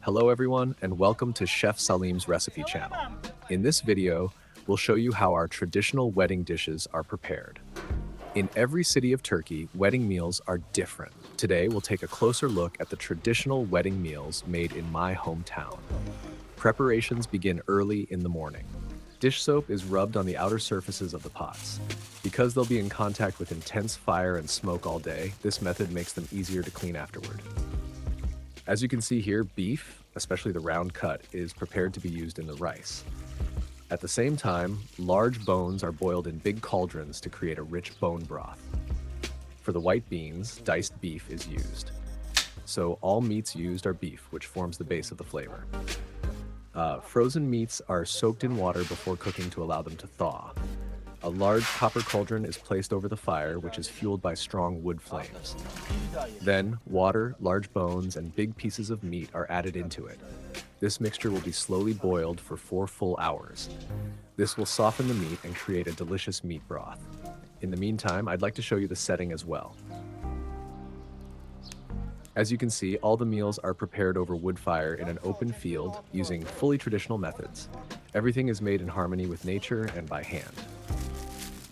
Hello everyone, and welcome to Chef Salim's recipe channel. In this video, we'll show you how our traditional wedding dishes are prepared. In every city of Turkey, wedding meals are different. Today, we'll take a closer look at the traditional wedding meals made in my hometown. Preparations begin early in the morning. Dish soap is rubbed on the outer surfaces of the pots. Because they'll be in contact with intense fire and smoke all day, this method makes them easier to clean afterward. As you can see here, beef, especially the round cut, is prepared to be used in the rice. At the same time, large bones are boiled in big cauldrons to create a rich bone broth. For the white beans, diced beef is used. So all meats used are beef, which forms the base of the flavor. Frozen meats are soaked in water before cooking to allow them to thaw. A large copper cauldron is placed over the fire, which is fueled by strong wood flames. Then, water, large bones, and big pieces of meat are added into it. This mixture will be slowly boiled for 4 full hours. This will soften the meat and create a delicious meat broth. In the meantime, I'd like to show you the setting as well. As you can see, all the meals are prepared over wood fire in an open field using fully traditional methods. Everything is made in harmony with nature and by hand.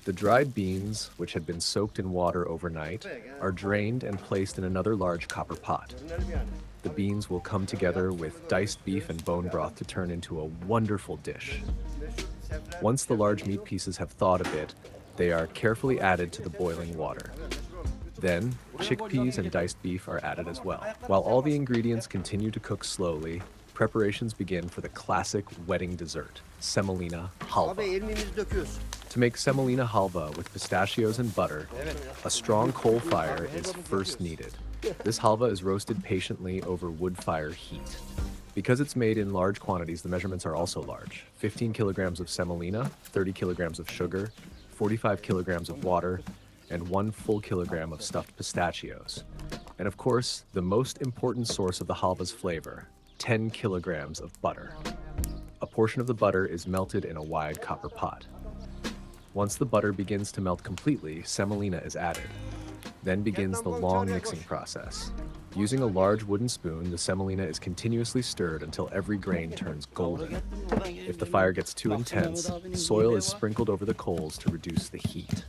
The dried beans, which had been soaked in water overnight, are drained and placed in another large copper pot. The beans will come together with diced beef and bone broth to turn into a wonderful dish. Once the large meat pieces have thawed a bit, they are carefully added to the boiling water. Then, chickpeas and diced beef are added as well. While all the ingredients continue to cook slowly, preparations begin for the classic wedding dessert, semolina halva. To make semolina halva with pistachios and butter, a strong coal fire is first needed. This halva is roasted patiently over wood fire heat. Because it's made in large quantities, the measurements are also large. 15 kilograms of semolina, 30 kilograms of sugar, 45 kilograms of water, and 1 full kilogram of stuffed pistachios. And of course, the most important source of the halva's flavor, 10 kilograms of butter. A portion of the butter is melted in a wide copper pot. Once the butter begins to melt completely, semolina is added. Then begins the long mixing process. Using a large wooden spoon, the semolina is continuously stirred until every grain turns golden. If the fire gets too intense, soil is sprinkled over the coals to reduce the heat.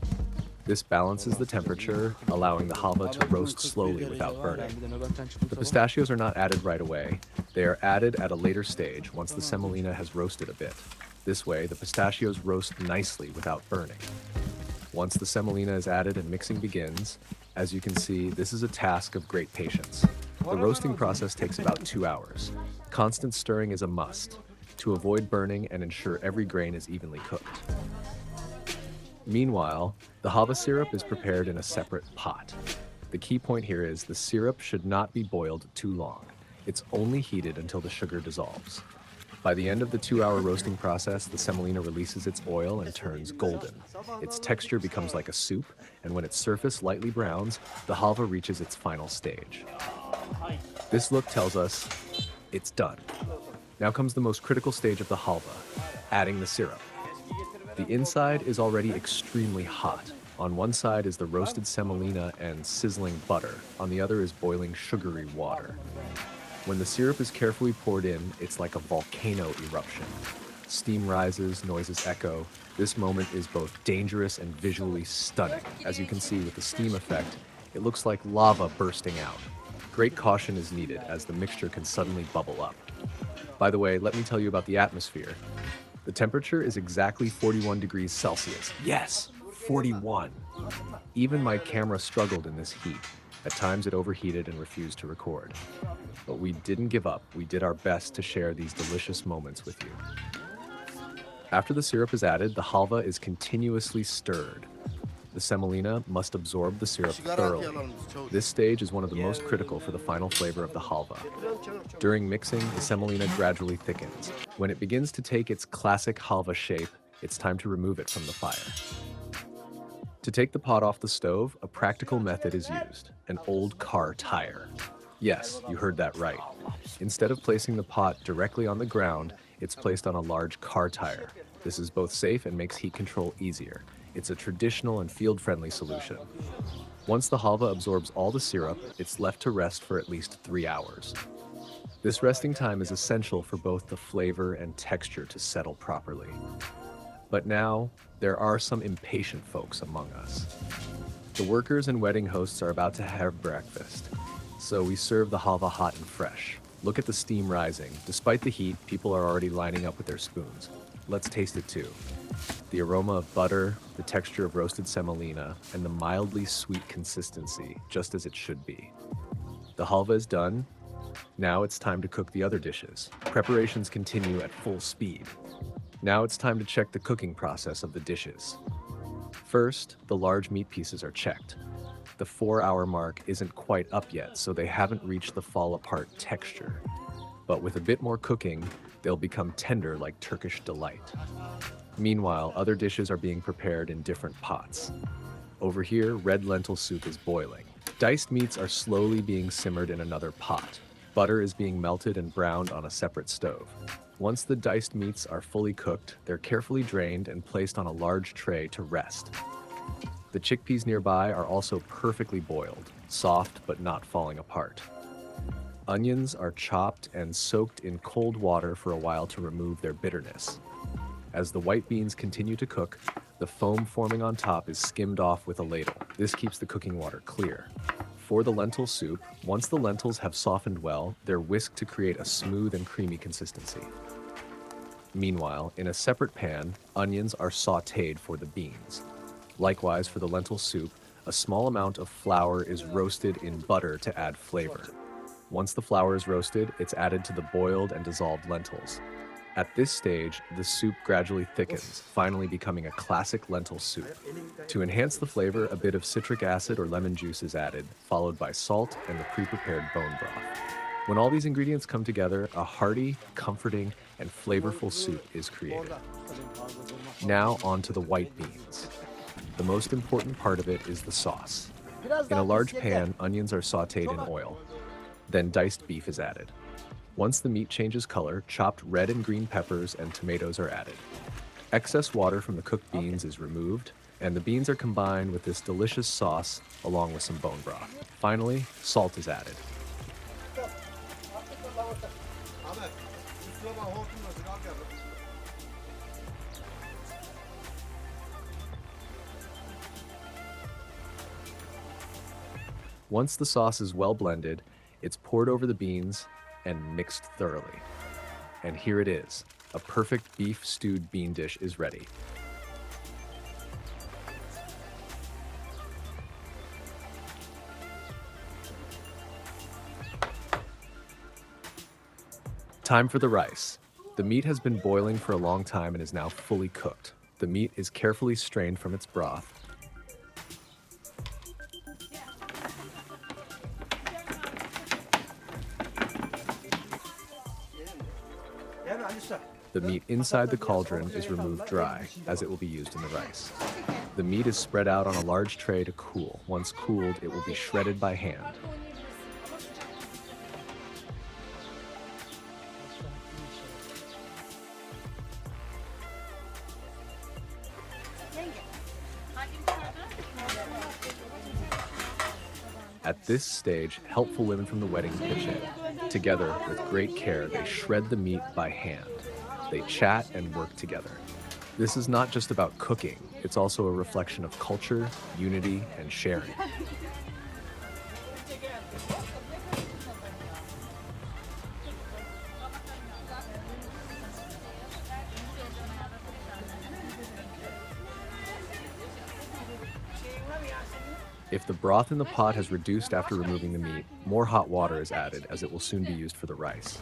This balances the temperature, allowing the halva to roast slowly without burning. The pistachios are not added right away. They are added at a later stage once the semolina has roasted a bit. This way, the pistachios roast nicely without burning. Once the semolina is added and mixing begins, as you can see, this is a task of great patience. The roasting process takes about 2 hours. Constant stirring is a must to avoid burning and ensure every grain is evenly cooked. Meanwhile, the halva syrup is prepared in a separate pot. The key point here is the syrup should not be boiled too long. It's only heated until the sugar dissolves. By the end of the 2-hour roasting process, the semolina releases its oil and turns golden. Its texture becomes like a soup, and when its surface lightly browns, the halva reaches its final stage. This look tells us it's done. Now comes the most critical stage of the halva, adding the syrup. The inside is already extremely hot. On one side is the roasted semolina and sizzling butter. On the other is boiling sugary water. When the syrup is carefully poured in, it's like a volcano eruption. Steam rises, noises echo. This moment is both dangerous and visually stunning. As you can see with the steam effect, it looks like lava bursting out. Great caution is needed as the mixture can suddenly bubble up. By the way, let me tell you about the atmosphere. The temperature is exactly 41 degrees Celsius. Yes, 41. Even my camera struggled in this heat. At times it overheated and refused to record. But we didn't give up. We did our best to share these delicious moments with you. After the syrup is added, the halva is continuously stirred. The semolina must absorb the syrup thoroughly. This stage is one of the most critical for the final flavor of the halva. During mixing, the semolina gradually thickens. When it begins to take its classic halva shape, it's time to remove it from the fire. To take the pot off the stove, a practical method is used, an old car tire. Yes, you heard that right. Instead of placing the pot directly on the ground, it's placed on a large car tire. This is both safe and makes heat control easier. It's a traditional and field-friendly solution. Once the halva absorbs all the syrup, it's left to rest for at least 3 hours. This resting time is essential for both the flavor and texture to settle properly. But now, there are some impatient folks among us. The workers and wedding hosts are about to have breakfast, so we serve the halva hot and fresh. Look at the steam rising. Despite the heat, people are already lining up with their spoons. Let's taste it too. The aroma of butter, the texture of roasted semolina, and the mildly sweet consistency, just as it should be. The halva is done. Now it's time to cook the other dishes. Preparations continue at full speed. Now it's time to check the cooking process of the dishes. First, the large meat pieces are checked. The 4-hour mark isn't quite up yet, so they haven't reached the fall-apart texture. But with a bit more cooking, they'll become tender like Turkish delight. Meanwhile, other dishes are being prepared in different pots. Over here, red lentil soup is boiling. Diced meats are slowly being simmered in another pot. Butter is being melted and browned on a separate stove. Once the diced meats are fully cooked, they're carefully drained and placed on a large tray to rest. The chickpeas nearby are also perfectly boiled, soft but not falling apart. Onions are chopped and soaked in cold water for a while to remove their bitterness. As the white beans continue to cook, the foam forming on top is skimmed off with a ladle. This keeps the cooking water clear. For the lentil soup, once the lentils have softened well, they're whisked to create a smooth and creamy consistency. Meanwhile, in a separate pan, onions are sautéed for the beans. Likewise, for the lentil soup, a small amount of flour is roasted in butter to add flavor. Once the flour is roasted, it's added to the boiled and dissolved lentils. At this stage, the soup gradually thickens, finally becoming a classic lentil soup. To enhance the flavor, a bit of citric acid or lemon juice is added, followed by salt and the pre-prepared bone broth. When all these ingredients come together, a hearty, comforting, and flavorful soup is created. Now on to the white beans. The most important part of it is the sauce. In a large pan, onions are sautéed in oil. Then diced beef is added. Once the meat changes color, chopped red and green peppers and tomatoes are added. Excess water from the cooked beans is removed, and the beans are combined with this delicious sauce along with some bone broth. Finally, salt is added. Once the sauce is well blended, it's poured over the beans and mixed thoroughly. And here it is. A perfect beef stewed bean dish is ready. Time for the rice. The meat has been boiling for a long time and is now fully cooked. The meat is carefully strained from its broth. The meat inside the cauldron is removed dry, as it will be used in the rice. The meat is spread out on a large tray to cool. Once cooled, it will be shredded by hand. At this stage, helpful women from the wedding pitch in. Together, with great care, they shred the meat by hand. They chat and work together. This is not just about cooking, it's also a reflection of culture, unity, and sharing. If the broth in the pot has reduced after removing the meat, more hot water is added as it will soon be used for the rice.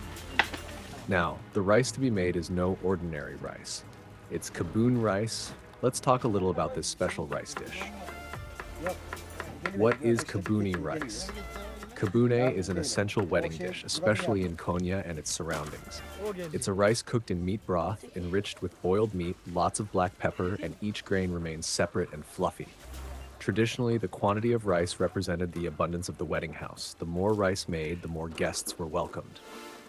Now, the rice to be made is no ordinary rice. It's Kabune rice. Let's talk a little about this special rice dish. What is Kabune rice? Kabune is an essential wedding dish, especially in Konya and its surroundings. It's a rice cooked in meat broth, enriched with boiled meat, lots of black pepper, and each grain remains separate and fluffy. Traditionally, the quantity of rice represented the abundance of the wedding house. The more rice made, the more guests were welcomed.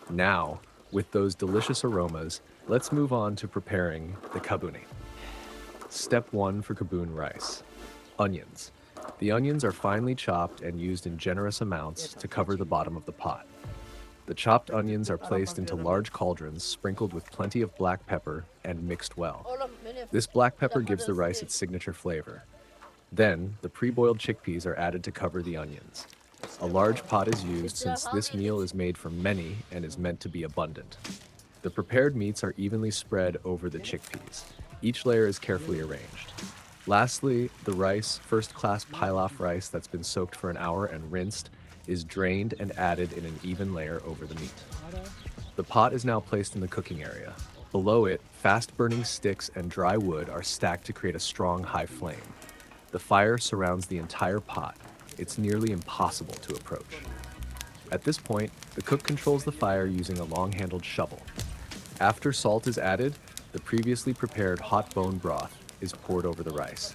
Now, with those delicious aromas, let's move on to preparing the Kabune. Step 1 for Kabune rice. Onions. The onions are finely chopped and used in generous amounts to cover the bottom of the pot. The The chopped onions are placed into large cauldrons sprinkled with plenty of black pepper and mixed well. This black pepper gives the rice its signature flavor. Then, the pre-boiled chickpeas are added to cover the onions. A large pot is used since this meal is made for many and is meant to be abundant. The prepared meats are evenly spread over the chickpeas. Each layer is carefully arranged. Lastly, the rice, first-class pilaf rice that's been soaked for an hour and rinsed, is drained and added in an even layer over the meat. The pot is now placed in the cooking area. Below it, fast-burning sticks and dry wood are stacked to create a strong high flame. The fire surrounds the entire pot. It's nearly impossible to approach. At this point, the cook controls the fire using a long-handled shovel. After salt is added, the previously prepared hot bone broth is poured over the rice.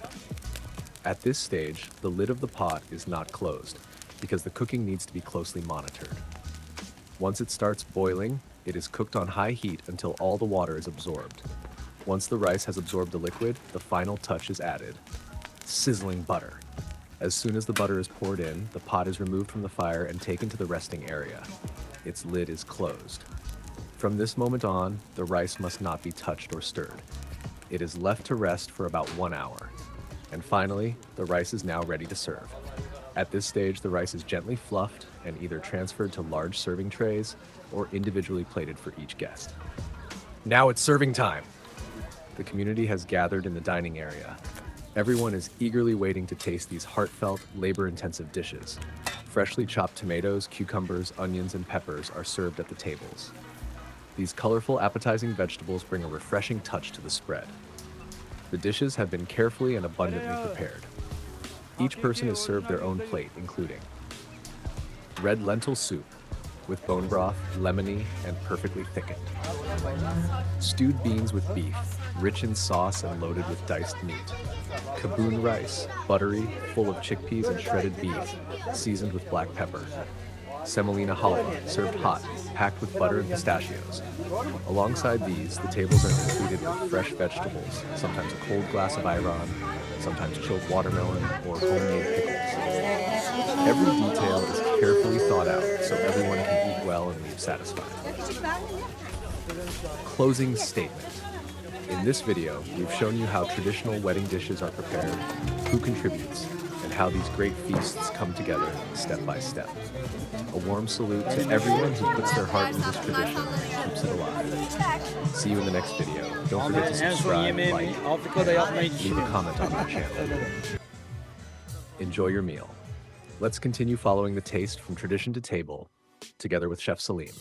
At this stage, the lid of the pot is not closed because the cooking needs to be closely monitored. Once it starts boiling, it is cooked on high heat until all the water is absorbed. Once the rice has absorbed the liquid, the final touch is added: sizzling butter. As soon as the butter is poured in, the pot is removed from the fire and taken to the resting area. Its lid is closed. From this moment on, the rice must not be touched or stirred. It is left to rest for about 1 hour. And finally, the rice is now ready to serve. At this stage, the rice is gently fluffed and either transferred to large serving trays or individually plated for each guest. Now it's serving time! The community has gathered in the dining area. Everyone is eagerly waiting to taste these heartfelt, labor-intensive dishes. Freshly chopped tomatoes, cucumbers, onions, and peppers are served at the tables. These colorful, appetizing vegetables bring a refreshing touch to the spread. The dishes have been carefully and abundantly prepared. Each person is served their own plate, including red lentil soup with bone broth, lemony, and perfectly thickened. Stewed beans with beef, rich in sauce and loaded with diced meat. Kabune rice, buttery, full of chickpeas and shredded beef, seasoned with black pepper. Semolina halva, served hot, packed with butter and pistachios. Alongside these, the tables are completed with fresh vegetables, sometimes a cold glass of ayran, sometimes chilled watermelon, or homemade pickles. Every detail is carefully thought out so everyone can eat well and leave satisfied. Closing statement. In this video, we've shown you how traditional wedding dishes are prepared, who contributes, and how these great feasts come together step by step. A warm salute to everyone who puts their heart into this tradition and keeps it alive. See you in the next video. Don't forget to subscribe, like, and leave a comment on our channel. Enjoy your meal. Let's continue following the taste from tradition to table, together with Chef Salim.